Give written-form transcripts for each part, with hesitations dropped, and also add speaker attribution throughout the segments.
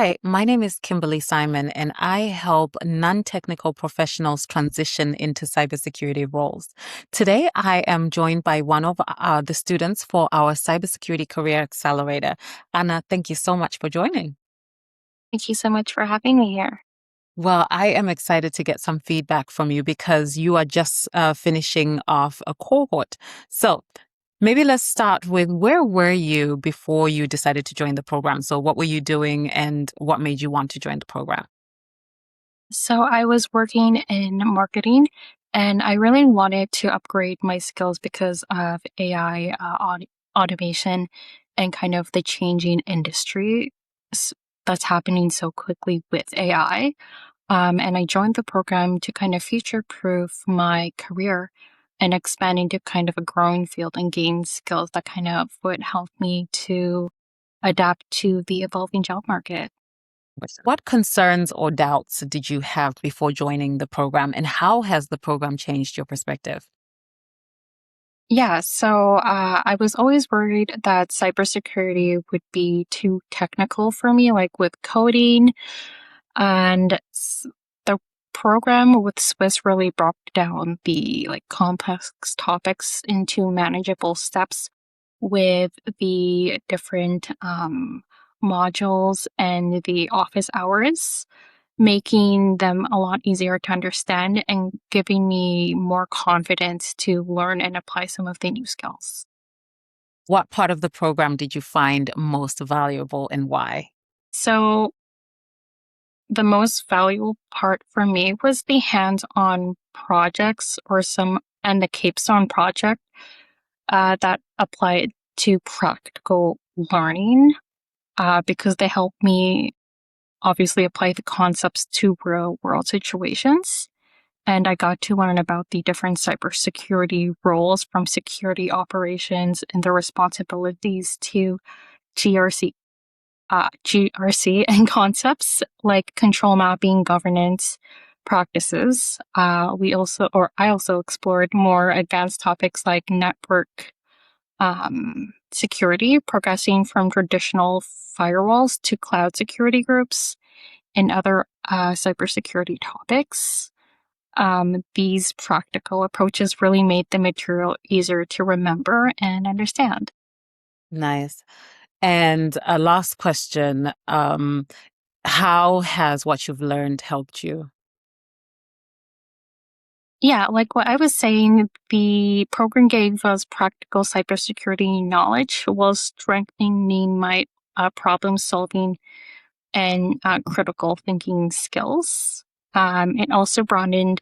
Speaker 1: Hi, my name is Kimberly Simon, and I help non-technical professionals transition into cybersecurity roles. Today, I am joined by one of the students for our Cybersecurity Career Accelerator. Anna, thank you so much for joining.
Speaker 2: Thank you so much for having me here.
Speaker 1: Well, I am excited to get some feedback from you because you are just finishing off a cohort. So maybe let's start with where were you before you decided to join the program? So what were you doing and what made you want to join the program?
Speaker 2: So I was working in marketing and I really wanted to upgrade my skills because of AI automation and kind of the changing industry that's happening so quickly with AI. And I joined the program to kind of future proof my career and expand into kind of a growing field and gain skills that kind of would help me to adapt to the evolving job market.
Speaker 1: What concerns or doubts did you have before joining the program, and how has the program changed your perspective?
Speaker 2: Yeah, so I was always worried that cybersecurity would be too technical for me, like with coding. And the program with Swiss really broke down the like complex topics into manageable steps with the different modules and the office hours, making them a lot easier to understand and giving me more confidence to learn and apply some of the new skills.
Speaker 1: What part of the program did you find most valuable and why?
Speaker 2: So, the most valuable part for me was the hands on projects or some, and the capstone project that applied to practical learning because they helped me obviously apply the concepts to real world situations. And I got to learn about the different cybersecurity roles from security operations and their responsibilities to GRC, GRC and concepts like control mapping, governance practices. I also explored more advanced topics like network security, progressing from traditional firewalls to cloud security groups and other cybersecurity topics. These practical approaches really made the material easier to remember and understand.
Speaker 1: Nice. And a last question, how has what you've learned helped you?
Speaker 2: Yeah, like what I was saying, the program gave us practical cybersecurity knowledge while strengthening my problem solving and critical thinking skills. It also broadened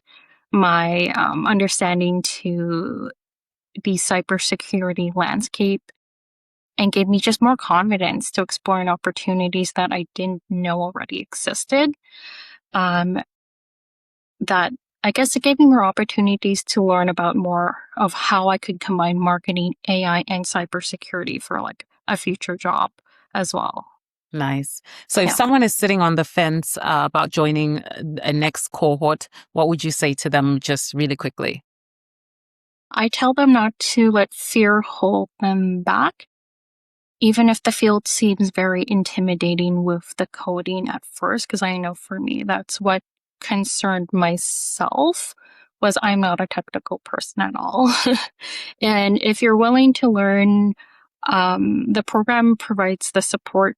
Speaker 2: my understanding to the cybersecurity landscape and gave me just more confidence to explore opportunities that I didn't know already existed. Um, that I guess it gave me more opportunities to learn about more of how I could combine marketing, AI, and cybersecurity for like a future job as well.
Speaker 1: Nice. So if
Speaker 2: Yeah.
Speaker 1: someone is sitting on the fence about joining a next cohort, what would you say to them just really quickly?
Speaker 2: I tell them not to let fear hold them back, even if the field seems very intimidating with the coding at first, because I know for me that's what concerned myself was I'm not a technical person at all. And if you're willing to learn, the program provides the support,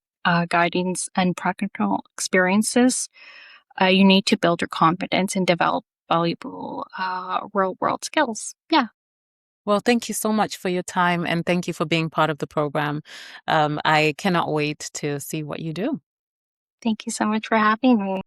Speaker 2: guidance, and practical experiences you need to build your confidence and develop valuable real world skills. Yeah.
Speaker 1: Well, thank you so much for your time and thank you for being part of the program. I cannot wait to see what you do.
Speaker 2: Thank you so much for having me.